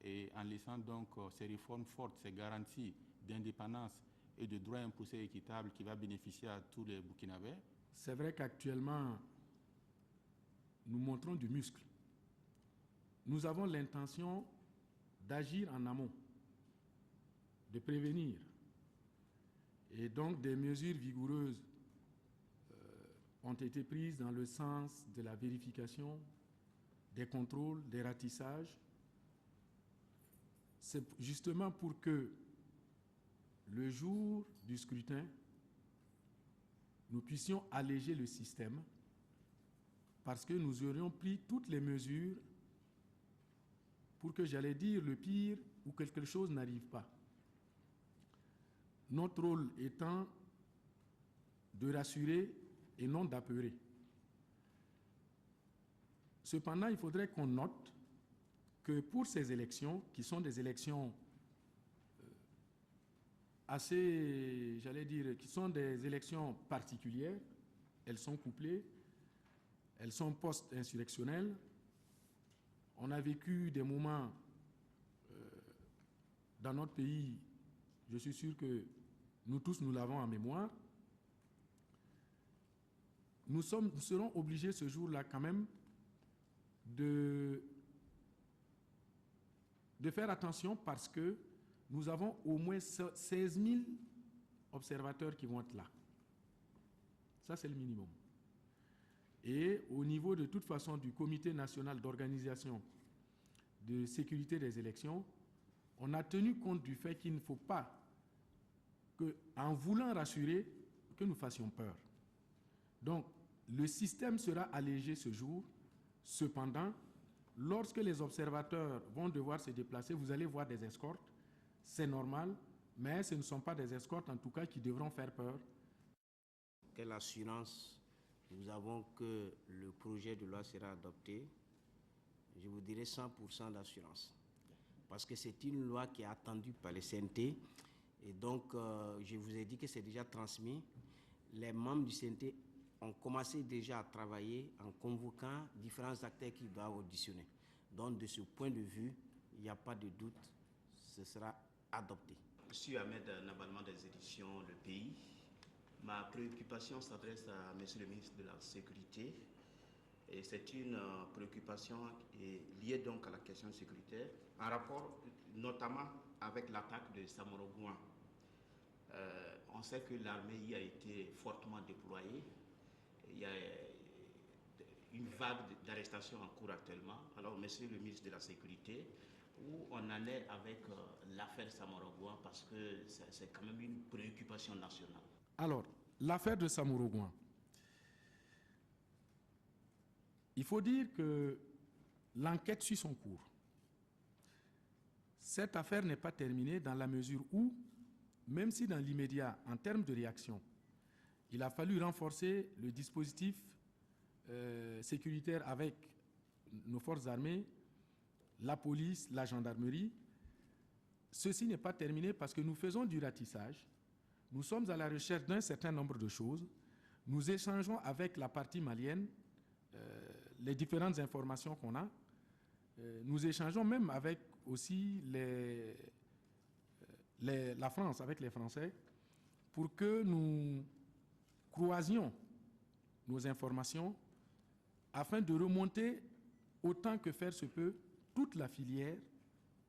et en laissant donc ces réformes fortes, ces garanties d'indépendance et de droit à un procès équitable qui va bénéficier à tous les Burkinabés. C'est vrai qu'actuellement, nous montrons du muscle. Nous avons l'intention d'agir en amont, de prévenir. Et donc, des mesures vigoureuses ont été prises dans le sens de la vérification, des contrôles, des ratissages. C'est justement pour que le jour du scrutin, nous puissions alléger le système parce que nous aurions pris toutes les mesures pour que, j'allais dire, le pire ou quelque chose n'arrive pas. Notre rôle étant de rassurer et non d'apeurer. Cependant, il faudrait qu'on note que pour ces élections, qui sont des élections assez, j'allais dire, qui sont des élections particulières, elles sont couplées, elles sont post-insurrectionnelles. On a vécu des moments dans notre pays, je suis sûr que nous tous, nous l'avons en mémoire. Nous serons obligés ce jour-là quand même de faire attention parce que nous avons au moins 16 000 observateurs qui vont être là. Ça, c'est le minimum. Et au niveau de toute façon du Comité national d'organisation de sécurité des élections, on a tenu compte du fait qu'il ne faut pas qu'en voulant rassurer, que nous fassions peur. Donc, le système sera allégé ce jour. Cependant, lorsque les observateurs vont devoir se déplacer, vous allez voir des escortes. C'est normal, mais ce ne sont pas des escortes, en tout cas, qui devront faire peur. Quelle assurance nous avons que le projet de loi sera adopté? Je vous dirais 100% d'assurance. Parce que c'est une loi qui est attendue par les CNT. Et donc, je vous ai dit que c'est déjà transmis. Les membres du CNT ont commencé déjà à travailler en convoquant différents acteurs qui doivent auditionner. Donc, de ce point de vue, il n'y a pas de doute, ce sera adopté. Je suis Ahmed Nabalman des éditions Le Pays. Ma préoccupation s'adresse à Monsieur le ministre de la Sécurité. Et c'est une préoccupation liée donc à la question sécuritaire, en rapport notamment avec l'attaque de Samorogouan. On sait que l'armée y a été fortement déployée. Il y a une vague d'arrestations en cours actuellement. Alors, Monsieur le ministre de la Sécurité, où on en est avec l'affaire Samorogouan, parce que c'est quand même une préoccupation nationale. Alors, l'affaire de Samorogouan. Il faut dire que l'enquête suit son cours. Cette affaire n'est pas terminée dans la mesure où, même si dans l'immédiat, en termes de réaction, il a fallu renforcer le dispositif sécuritaire avec nos forces armées, la police, la gendarmerie, ceci n'est pas terminé parce que nous faisons du ratissage, nous sommes à la recherche d'un certain nombre de choses, nous échangeons avec la partie malienne les différentes informations qu'on a, nous échangeons même avec aussi la France, avec les Français, pour que nous croisions nos informations afin de remonter autant que faire se peut toute la filière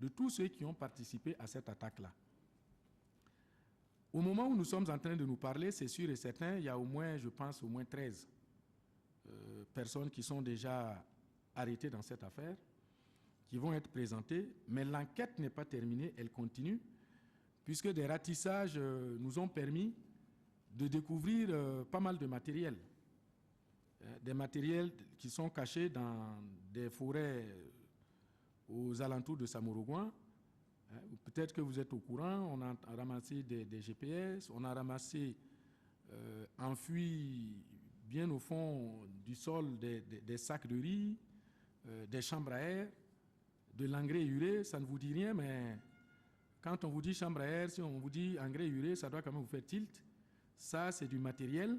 de tous ceux qui ont participé à cette attaque-là. Au moment où nous sommes en train de nous parler, c'est sûr et certain, il y a au moins, je pense, au moins 13 personnes qui sont déjà arrêtées dans cette affaire, qui vont être présentées, mais l'enquête n'est pas terminée, elle continue, puisque des ratissages nous ont permis de découvrir pas mal de matériel. Des matériels qui sont cachés dans des forêts aux alentours de Samorogouan. Peut-être que vous êtes au courant, on a ramassé des GPS, on a ramassé enfouis bien au fond du sol des sacs de riz, des chambres à air, de l'engrais urée, ça ne vous dit rien, mais quand on vous dit chambre à air, si on vous dit engrais urée, ça doit quand même vous faire tilt. Ça, c'est du matériel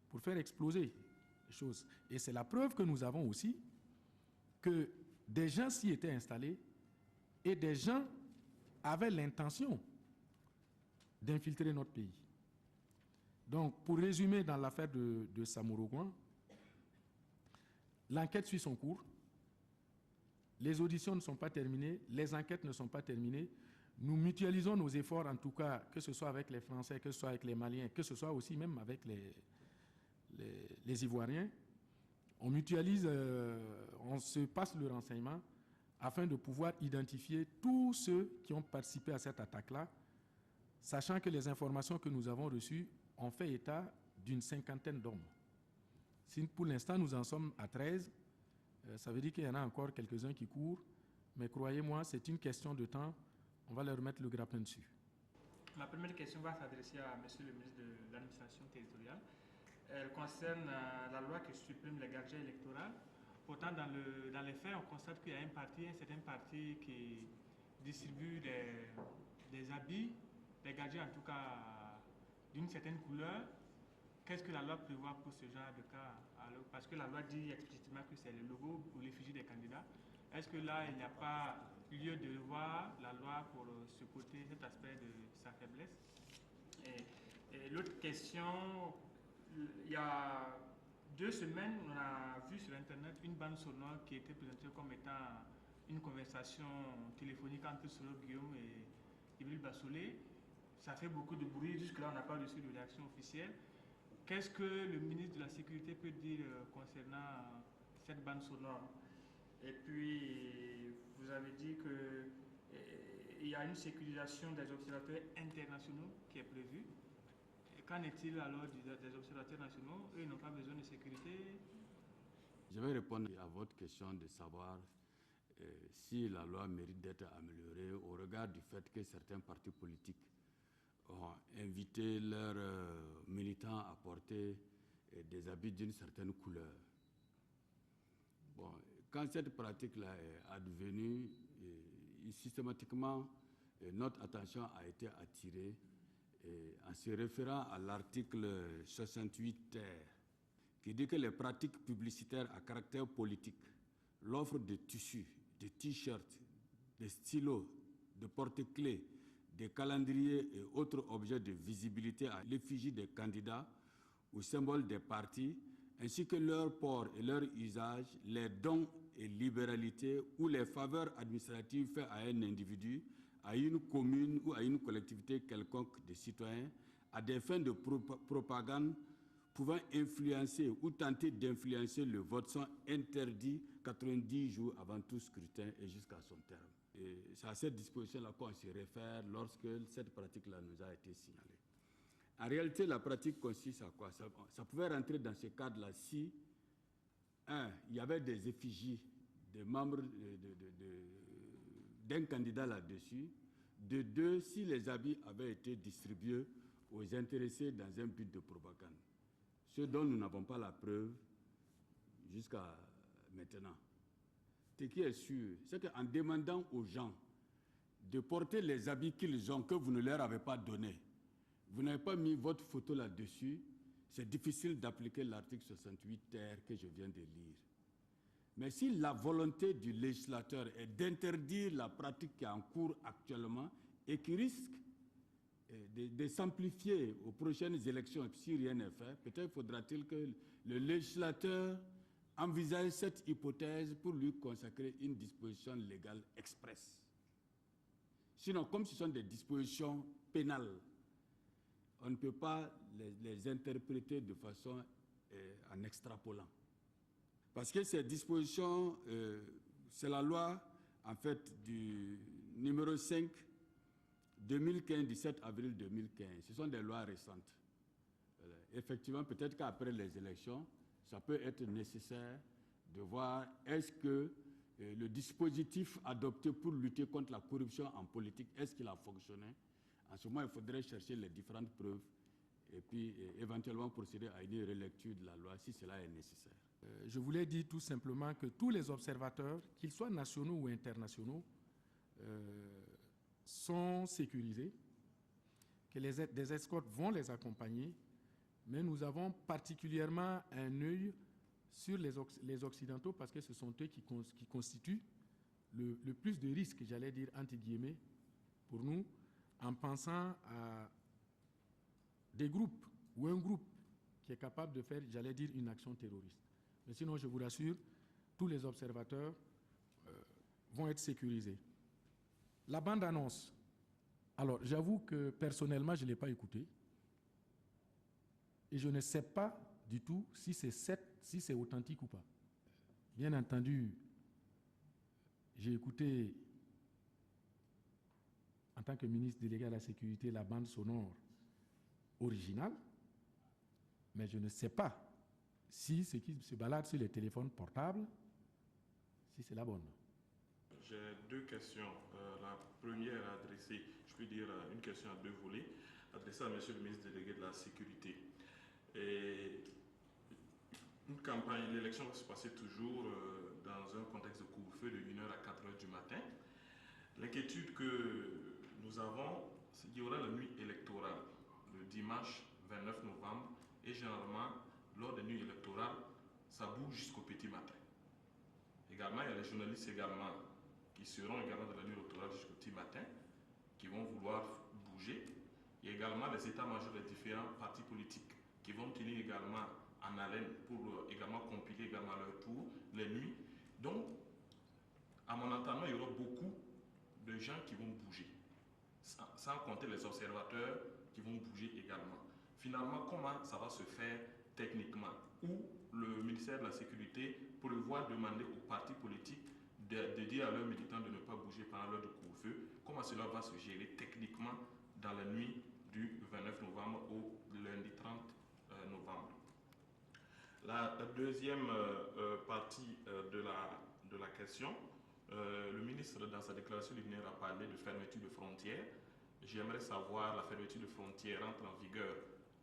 pour faire exploser les choses. Et c'est la preuve que nous avons aussi que des gens s'y étaient installés et des gens avaient l'intention d'infiltrer notre pays. Donc, pour résumer dans l'affaire de Samorogouan, l'enquête suit son cours. Les auditions ne sont pas terminées, les enquêtes ne sont pas terminées. Nous mutualisons nos efforts, en tout cas, que ce soit avec les Français, que ce soit avec les Maliens, que ce soit aussi même avec les Ivoiriens. On mutualise, on se passe le renseignement afin de pouvoir identifier tous ceux qui ont participé à cette attaque-là, sachant que les informations que nous avons reçues ont fait état d'une 50aine d'hommes. Si pour l'instant nous en sommes à 13, ça veut dire qu'il y en a encore quelques-uns qui courent, mais croyez-moi, c'est une question de temps. On va leur mettre le grappin dessus. Ma première question va s'adresser à M. le ministre de l'Administration territoriale. Elle concerne la loi qui supprime les gadgets électoraux. Pourtant, dans les faits, on constate qu'il y a un certain parti qui distribue des habits, des gadgets en tout cas d'une certaine couleur. Qu'est-ce que la loi prévoit pour ce genre de cas? Alors, parce que la loi dit explicitement que c'est le logo ou l'effigie des candidats. Est-ce que là, il n'y a pas lieu de revoir la loi pour ce côté, cet aspect de sa faiblesse? Et l'autre question, il y a 2 semaines, on a vu sur Internet une bande sonore qui était présentée comme étant une conversation téléphonique entre Solo Guillaume et Ibril Bassolé. Ça fait beaucoup de bruit. Jusque-là, on n'a pas reçu de réaction officielle. Qu'est-ce que le ministre de la Sécurité peut dire concernant cette bande sonore? Et puis, vous avez dit qu'il y a une sécurisation des observateurs internationaux qui est prévue. Qu'en est-il alors des observateurs nationaux? Eux, ils n'ont pas besoin de sécurité? Je vais répondre à votre question de savoir si la loi mérite d'être améliorée au regard du fait que certains partis politiques ont invité leurs militants à porter des habits d'une certaine couleur. Bon, quand cette pratique-là est advenue, systématiquement, notre attention a été attirée en se référant à l'article 68 ter, qui dit que les pratiques publicitaires à caractère politique, l'offre de tissus, de t-shirts, de stylos, de porte-clés, des calendriers et autres objets de visibilité à l'effigie des candidats ou symboles des partis, ainsi que leur port et leur usage, les dons et libéralités ou les faveurs administratives faites à un individu, à une commune ou à une collectivité quelconque des citoyens, à des fins de propagande pouvant influencer ou tenter d'influencer le vote sont interdits 90 jours avant tout scrutin et jusqu'à son terme. Et c'est à cette disposition-là qu'on se réfère lorsque cette pratique-là nous a été signalée. En réalité, la pratique consiste à quoi? Ça pouvait rentrer dans ce cadre-là si, il y avait des effigies des membres d'un candidat là-dessus, de 2, si les habits avaient été distribués aux intéressés dans un but de propagande. Ce dont nous n'avons pas la preuve jusqu'à maintenant. Ce qui est sûr, c'est qu'en demandant aux gens de porter les habits qu'ils ont, que vous ne leur avez pas donnés, vous n'avez pas mis votre photo là-dessus, c'est difficile d'appliquer l'article 68 ter que je viens de lire. Mais si la volonté du législateur est d'interdire la pratique qui est en cours actuellement et qui risque de s'amplifier aux prochaines élections, si rien n'est fait, peut-être faudra-t-il que le législateur envisage cette hypothèse pour lui consacrer une disposition légale expresse. Sinon, comme ce sont des dispositions pénales, on ne peut pas les interpréter de façon en extrapolant. Parce que ces dispositions, c'est la loi, en fait, du numéro 5, 2015, 17 avril 2015. Ce sont des lois récentes. Effectivement, peut-être qu'après les élections, ça peut être nécessaire de voir est-ce que le dispositif adopté pour lutter contre la corruption en politique, est-ce qu'il a fonctionné? En ce moment, il faudrait chercher les différentes preuves et puis éventuellement procéder à une relecture de la loi si cela est nécessaire. Je voulais dire tout simplement que tous les observateurs, qu'ils soient nationaux ou internationaux, sont sécurisés, que des escortes vont les accompagner, mais nous avons particulièrement un œil sur les Occidentaux parce que ce sont eux qui constituent le plus de risques, j'allais dire entre guillemets, pour nous, en pensant à des groupes ou un groupe qui est capable de faire, j'allais dire, une action terroriste. Mais sinon, je vous rassure, tous les observateurs vont être sécurisés. La bande-annonce, alors j'avoue que personnellement, je ne l'ai pas écoutée. Et je ne sais pas du tout si c'est authentique ou pas. Bien entendu, j'ai écouté, en tant que ministre délégué à la sécurité, la bande sonore originale, mais je ne sais pas si ce qui se balade sur les téléphones portables, si c'est la bonne. J'ai deux questions. La première adressée, je peux dire une question à deux volets, adressée à monsieur le ministre délégué de la sécurité. Et une campagne, l'élection va se passer toujours dans un contexte de couvre-feu de 1h à 4h du matin. L'inquiétude que nous avons, c'est qu'il y aura la nuit électorale, le dimanche 29 novembre, et généralement, lors des nuits électorales, ça bouge jusqu'au petit matin. Également, il y a les journalistes également qui seront également de la nuit électorale jusqu'au petit matin, qui vont vouloir bouger. Il y a également les états-majors des différents partis politiques qui vont tenir également en haleine pour également compiler également leur tour les nuits. Donc, à mon entendement, il y aura beaucoup de gens qui vont bouger, sans compter les observateurs qui vont bouger également. Finalement, comment ça va se faire techniquement? Où le ministère de la Sécurité prévoit demander aux partis politiques de dire à leurs militants de ne pas bouger pendant l'heure de couvre-feu? Comment cela va se gérer techniquement dans la nuit du 29 novembre au lundi 30 novembre? La deuxième partie de la question, le ministre, dans sa déclaration liminaire, a parlé de fermeture de frontières. J'aimerais savoir, la fermeture de frontières entre en vigueur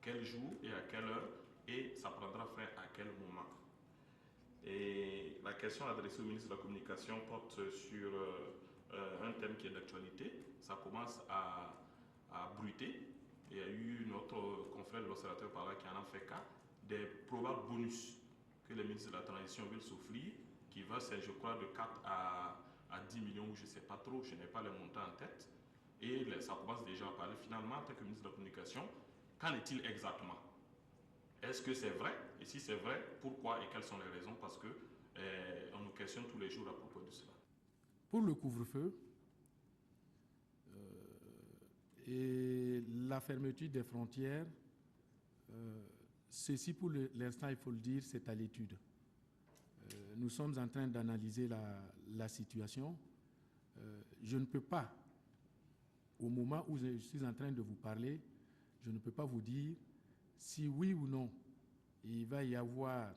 quel jour et à quelle heure, et ça prendra fin à quel moment? Et la question adressée au ministre de la Communication porte sur un thème qui est d'actualité. Ça commence à bruiter. Il y a eu notre confrère de l'Observateur par là qui en a fait cas, des probables bonus que les ministres de la Transition veulent s'offrir, qui va, je crois, de 4 à 10 millions, je ne sais pas trop, je n'ai pas les montants en tête. Et ça commence déjà à parler. Finalement, en tant que ministre de la Communication, qu'en est-il exactement? Est-ce que c'est vrai? Et si c'est vrai, pourquoi et quelles sont les raisons? Parce qu'on nous questionne tous les jours à propos de cela. Pour le couvre-feu et la fermeture des frontières, ceci pour l'instant, il faut le dire, c'est à l'étude. Nous sommes en train d'analyser la situation. Je ne peux pas, au moment où je suis en train de vous parler, je ne peux pas vous dire si oui ou non il va y avoir,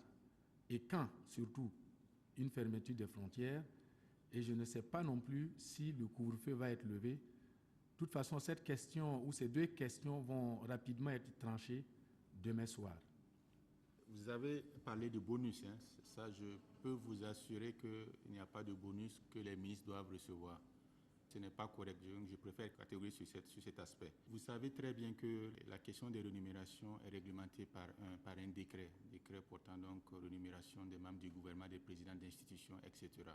et quand surtout, une fermeture des frontières, et je ne sais pas non plus si le couvre-feu va être levé. De toute façon, cette question ou ces deux questions vont rapidement être tranchées demain soir. Vous avez parlé de bonus, hein. Ça, je peux vous assurer qu'il n'y a pas de bonus que les ministres doivent recevoir. Ce n'est pas correct, je préfère catégoriser sur cet aspect. Vous savez très bien que la question des rémunérations est réglementée par un décret portant donc rémunération des membres du gouvernement, des présidents d'institutions, etc.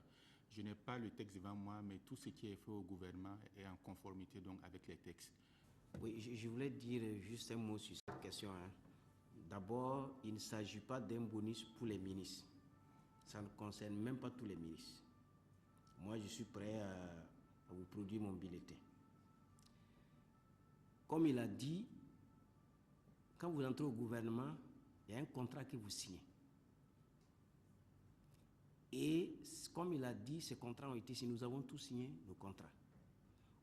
Je n'ai pas le texte devant moi, mais tout ce qui est fait au gouvernement est en conformité donc avec les textes. Oui, je voulais dire juste un mot sur cette question. D'abord, il ne s'agit pas d'un bonus pour les ministres. Ça ne concerne même pas tous les ministres. Moi, je suis prêt à vous produire mon bulletin. Comme il a dit, quand vous entrez au gouvernement, il y a un contrat que vous signez. Et comme il a dit, ces contrats ont été signés, nous avons tous signé nos contrats.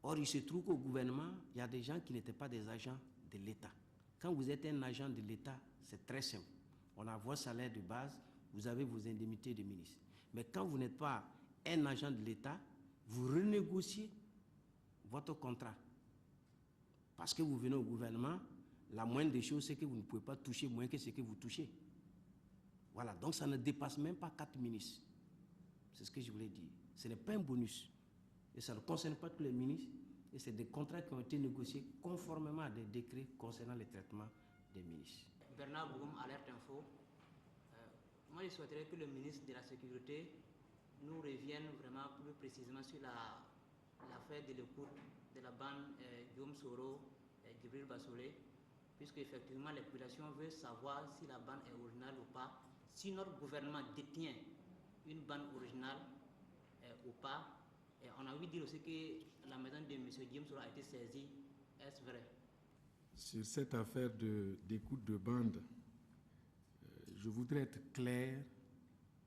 Or, il se trouve qu'au gouvernement, il y a des gens qui n'étaient pas des agents de l'État. Quand vous êtes un agent de l'État, c'est très simple. On a votre salaire de base, vous avez vos indemnités de ministre. Mais quand vous n'êtes pas un agent de l'État, vous renégociez votre contrat. Parce que vous venez au gouvernement, la moindre des choses, c'est que vous ne pouvez pas toucher moins que ce que vous touchez. Voilà, donc ça ne dépasse même pas 4 ministres. C'est ce que je voulais dire. Ce n'est pas un bonus. Et ça ne concerne pas tous les ministres. Et c'est des contrats qui ont été négociés conformément à des décrets concernant le traitement des ministres. Bernard Boum, Alerte Info. Moi, je souhaiterais que le ministre de la Sécurité nous revienne vraiment plus précisément sur l'affaire de l'écoute de la bande Guillaume Soro et Djibril Bassolé, puisque effectivement les populations veulent savoir si la bande est originale ou pas, si notre gouvernement détient une bande originale ou pas. Et on a envie de dire aussi que la maison de M. Guillaume Soro a été saisie. Est-ce vrai? Sur cette affaire d'écoute de bande, je voudrais être clair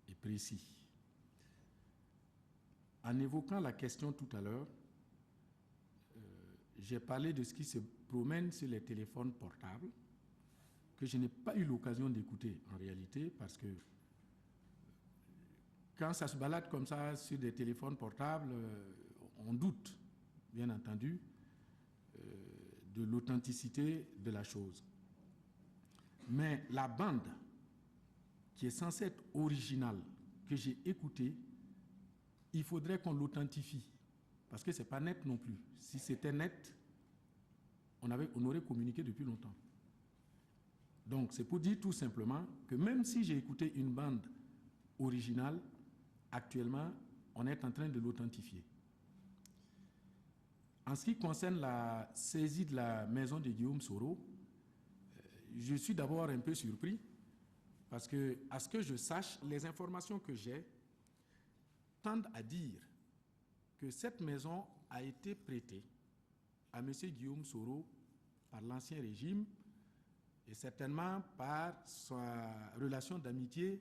et précis. En évoquant la question tout à l'heure, j'ai parlé de ce qui se promène sur les téléphones portables, que je n'ai pas eu l'occasion d'écouter en réalité, parce que quand ça se balade comme ça sur des téléphones portables, on doute, bien entendu, de l'authenticité de la chose. Mais la bande qui est censée être originale, que j'ai écoutée, il faudrait qu'on l'authentifie, parce que ce n'est pas net non plus. Si c'était net, on aurait communiqué depuis longtemps. Donc c'est pour dire tout simplement que même si j'ai écouté une bande originale, actuellement, on est en train de l'authentifier. En ce qui concerne la saisie de la maison de Guillaume Soro, je suis d'abord un peu surpris parce que, à ce que je sache, les informations que j'ai tendent à dire que cette maison a été prêtée à M. Guillaume Soro par l'ancien régime et certainement par sa relation d'amitié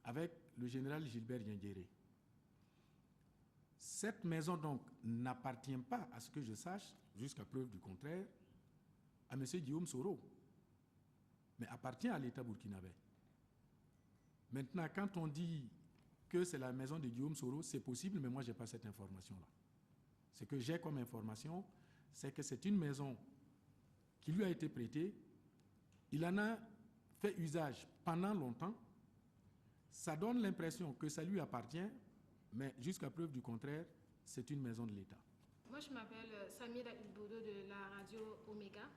avec le général Gilbert Diendéré. Cette maison, donc, n'appartient pas, à ce que je sache, jusqu'à preuve du contraire, à M. Guillaume Soro, mais appartient à l'État burkinabé. Maintenant, quand on dit que c'est la maison de Guillaume Soro, c'est possible, mais moi, je n'ai pas cette information-là. Ce que j'ai comme information, c'est que c'est une maison qui lui a été prêtée. Il en a fait usage pendant longtemps. Ça donne l'impression que ça lui appartient, mais jusqu'à preuve du contraire, c'est une maison de l'État. Moi, je m'appelle Samira Ilbodo de la radio Omega.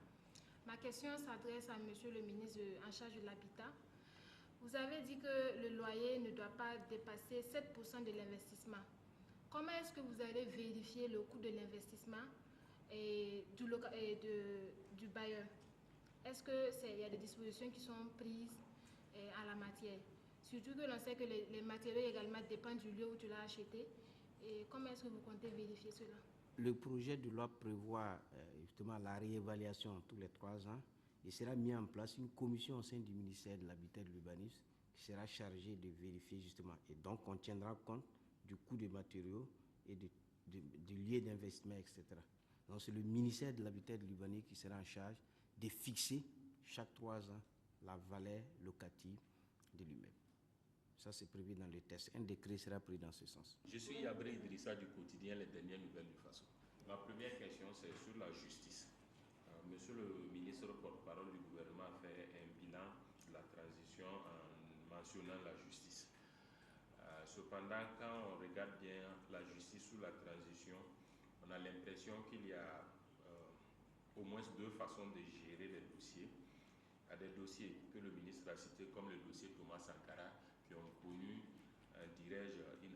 Ma question s'adresse à Monsieur le ministre en charge de l'habitat. Vous avez dit que le loyer ne doit pas dépasser 7% de l'investissement. Comment est-ce que vous allez vérifier le coût de l'investissement et du bailleur? Est-ce qu'il y a des dispositions qui sont prises en la matière? Surtout que l'on sait que les matériaux également dépendent du lieu où tu l'as acheté. Et comment est-ce que vous comptez vérifier cela? Le projet de loi prévoit justement la réévaluation tous les 3 ans. Il sera mis en place une commission au sein du ministère de l'Habitat et de l'Urbanisme qui sera chargée de vérifier justement. Et donc, on tiendra compte du coût des matériaux et du lieu d'investissement, etc. Donc, c'est le ministère de l'Habitat et de l'Urbanisme qui sera en charge de fixer chaque 3 ans la valeur locative de l'immeuble. Ça, c'est prévu dans les tests. Un décret sera pris dans ce sens. Je suis Yabri Idrissa du quotidien Les Dernières Nouvelles du Faso. Ma première question, c'est sur la justice. Monsieur le ministre porte-parole du gouvernement a fait un bilan de la transition en mentionnant la justice. Cependant, quand on regarde bien la justice sous la transition, on a l'impression qu'il y a au moins 2 façons de gérer les dossiers. Il y a des dossiers que le ministre a cités comme le dossier Thomas Sankara qui ont connu, dirais-je, une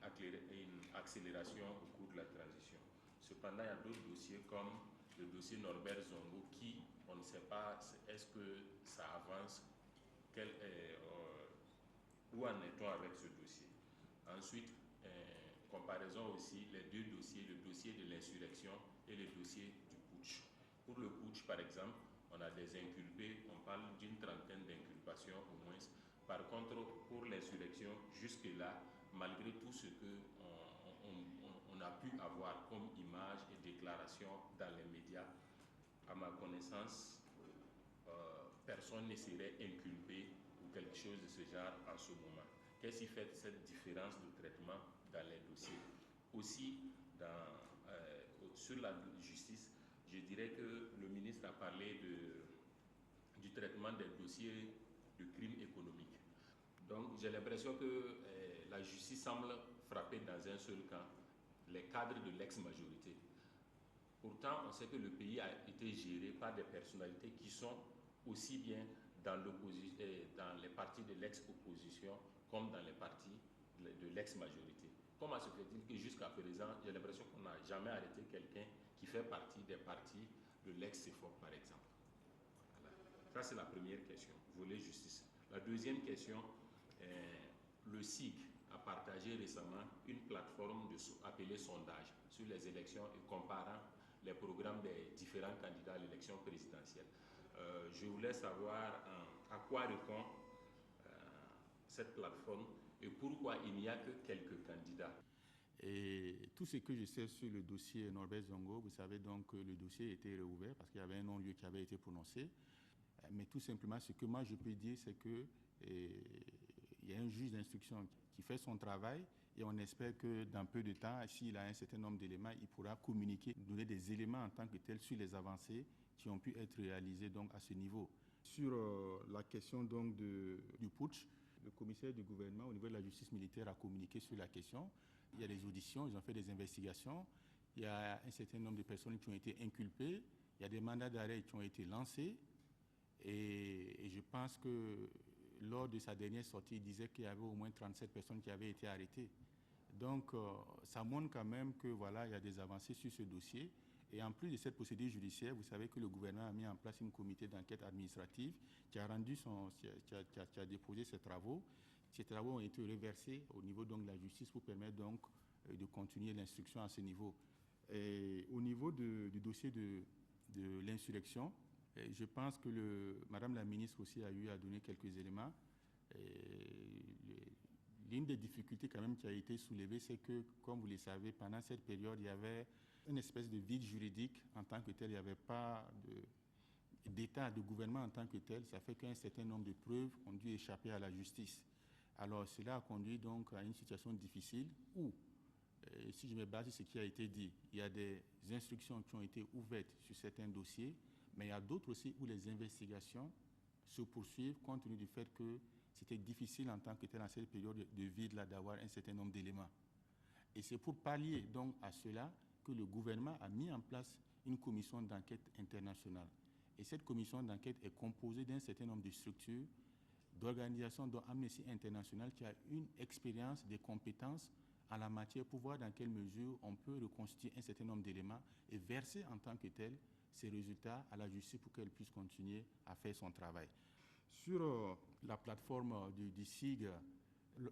accélération au cours de la transition. Cependant, il y a d'autres dossiers comme le dossier Norbert Zongo qui, on ne sait pas, est-ce que ça avance, où en est-on avec ce dossier? Ensuite, comparaison aussi, les 2 dossiers, le dossier de l'insurrection et le dossier du putsch. Pour le putsch, par exemple, on a des inculpés, on parle d'une trentaine d'inculpations au moins. Par contre, pour l'insurrection, jusque-là, malgré tout ce qu'on a pu avoir comme images et déclarations dans les médias, à ma connaissance, personne ne serait inculpé ou quelque chose de ce genre en ce moment. Qu'est-ce qui fait cette différence de traitement dans les dossiers? Aussi, sur la justice, je dirais que le ministre a parlé traitement des dossiers de crimes économiques. Donc j'ai l'impression que la justice semble frapper dans un seul camp les cadres de l'ex-majorité. Pourtant, on sait que le pays a été géré par des personnalités qui sont aussi bien dans les partis de l'ex-opposition comme dans les partis de l'ex-majorité. Comment se fait-il que jusqu'à présent, j'ai l'impression qu'on n'a jamais arrêté quelqu'un qui fait partie des partis de l'ex-CEFOP, par exemple? Voilà. Ça, c'est la première question, volet justice. La deuxième question, le SIG a partagé récemment une plateforme appelée sondage sur les élections et comparant les programmes des différents candidats à l'élection présidentielle. Je voulais savoir à quoi répond cette plateforme et pourquoi il n'y a que quelques candidats. Et tout ce que je sais sur le dossier Norbert Zongo, vous savez donc que le dossier était réouvert parce qu'il y avait un non-lieu qui avait été prononcé. Mais tout simplement, ce que moi je peux dire, c'est que il y a un juge d'instruction qui fait son travail et on espère que dans peu de temps, s'il a un certain nombre d'éléments, il pourra communiquer, donner des éléments en tant que tels sur les avancées qui ont pu être réalisées donc à ce niveau. Sur la question donc du putsch, le commissaire du gouvernement au niveau de la justice militaire a communiqué sur la question. Il y a des auditions, ils ont fait des investigations. Il y a un certain nombre de personnes qui ont été inculpées. Il y a des mandats d'arrêt qui ont été lancés. Et je pense que lors de sa dernière sortie, il disait qu'il y avait au moins 37 personnes qui avaient été arrêtées. Donc, ça montre quand même que voilà, il y a des avancées sur ce dossier. Et en plus de cette procédure judiciaire, vous savez que le gouvernement a mis en place une comité d'enquête administrative qui a qui a déposé ses travaux. Ces travaux ont été reversés au niveau donc, de la justice pour permettre donc de continuer l'instruction à ce niveau. Et au niveau du dossier de l'insurrection, je pense que Madame la ministre aussi a eu à donner quelques éléments. L'une des difficultés quand même qui a été soulevée, c'est que, comme vous le savez, pendant cette période, il y avait une espèce de vide juridique en tant que tel. Il n'y avait pas d'État, de gouvernement en tant que tel. Ça fait qu'un certain nombre de preuves ont dû échapper à la justice. Alors cela a conduit donc à une situation difficile où, si je me base sur ce qui a été dit, il y a des instructions qui ont été ouvertes sur certains dossiers, mais il y a d'autres aussi où les investigations se poursuivent compte tenu du fait que c'était difficile en tant que tel, dans cette période de vide-là, d'avoir un certain nombre d'éléments. Et c'est pour pallier donc à cela que le gouvernement a mis en place une commission d'enquête internationale. Et cette commission d'enquête est composée d'un certain nombre de structures, d'organisations dont Amnesty International qui a une expérience, des compétences en la matière pour voir dans quelle mesure on peut reconstituer un certain nombre d'éléments et verser en tant que tel ces résultats à la justice pour qu'elle puisse continuer à faire son travail. Sur la plateforme du SIG,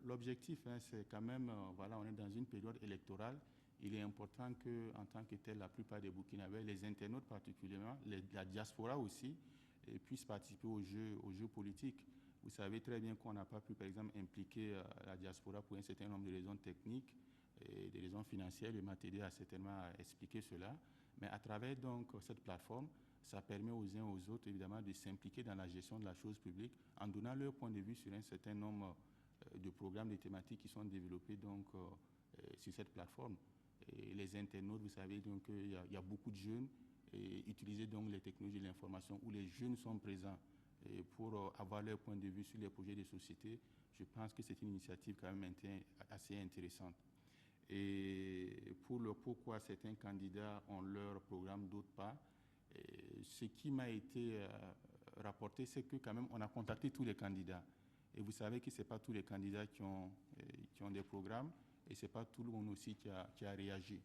l'objectif, c'est quand même, voilà, on est dans une période électorale. Il est important qu'en tant que tel, la plupart des Burkinabés, les internautes particulièrement, la diaspora aussi, puissent participer aux jeux politiques. Vous savez très bien qu'on n'a pas pu, par exemple, impliquer la diaspora pour un certain nombre de raisons techniques et des raisons financières. Le Mathédé a certainement expliqué cela. Mais à travers donc cette plateforme, ça permet aux uns aux autres, évidemment, de s'impliquer dans la gestion de la chose publique en donnant leur point de vue sur un certain nombre de programmes, de thématiques qui sont développés donc, sur cette plateforme. Et les internautes, vous savez, donc, il y a beaucoup de jeunes et utiliser donc les technologies de l'information où les jeunes sont présents et pour avoir leur point de vue sur les projets de société. Je pense que c'est une initiative quand même assez intéressante. Et pour le pourquoi certains candidats ont leur programme, d'autres pas, ce qui m'a été rapporté, c'est que quand même on a contacté tous les candidats. Et vous savez que ce n'est pas tous les candidats qui ont des programmes et ce n'est pas tout le monde aussi qui a réagi.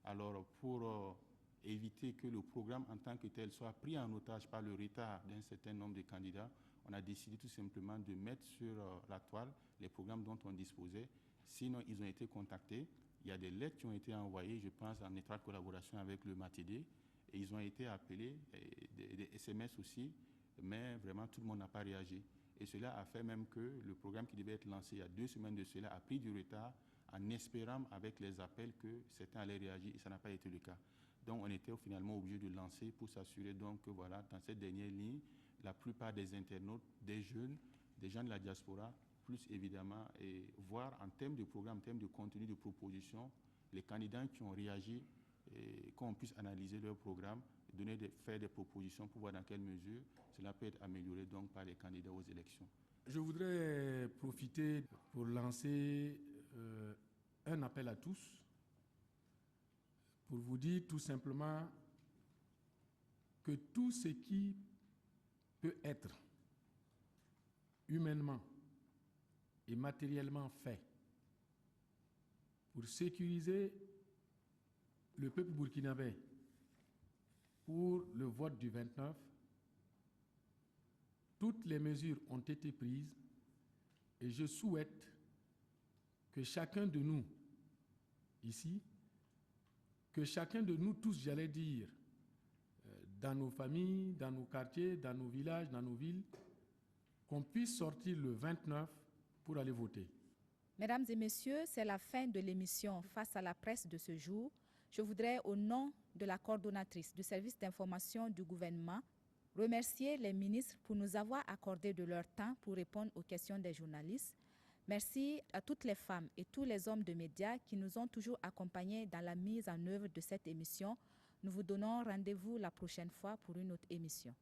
Alors pour éviter que le programme en tant que tel soit pris en otage par le retard d'un certain nombre de candidats, on a décidé tout simplement de mettre sur la toile les programmes dont on disposait. Sinon, ils ont été contactés. Il y a des lettres qui ont été envoyées, je pense, en étroite collaboration avec le Mathédé. Et ils ont été appelés, des SMS aussi, mais vraiment tout le monde n'a pas réagi. Et cela a fait même que le programme qui devait être lancé il y a 2 semaines de cela a pris du retard en espérant avec les appels que certains allaient réagir et ça n'a pas été le cas. Donc on était finalement obligé de lancer pour s'assurer donc que voilà, dans cette dernière ligne, la plupart des internautes, des jeunes, des gens de la diaspora, plus évidemment, et voir en termes de programme, en termes de contenu, de proposition, les candidats qui ont réagi, et qu'on puisse analyser leur programme, faire des propositions pour voir dans quelle mesure cela peut être amélioré donc par les candidats aux élections. Je voudrais profiter pour lancer un appel à tous, pour vous dire tout simplement que tout ce qui peut être humainement et matériellement fait pour sécuriser le peuple burkinabé pour le vote du 29, toutes les mesures ont été prises et je souhaite que chacun de nous, ici, que chacun de nous tous, j'allais dire, dans nos familles, dans nos quartiers, dans nos villages, dans nos villes, qu'on puisse sortir le 29 pour aller voter. Mesdames et messieurs, c'est la fin de l'émission Face à la presse de ce jour. Je voudrais, au nom de la coordonnatrice du service d'information du gouvernement, remercier les ministres pour nous avoir accordé de leur temps pour répondre aux questions des journalistes. Merci à toutes les femmes et tous les hommes de médias qui nous ont toujours accompagnés dans la mise en œuvre de cette émission. Nous vous donnons rendez-vous la prochaine fois pour une autre émission.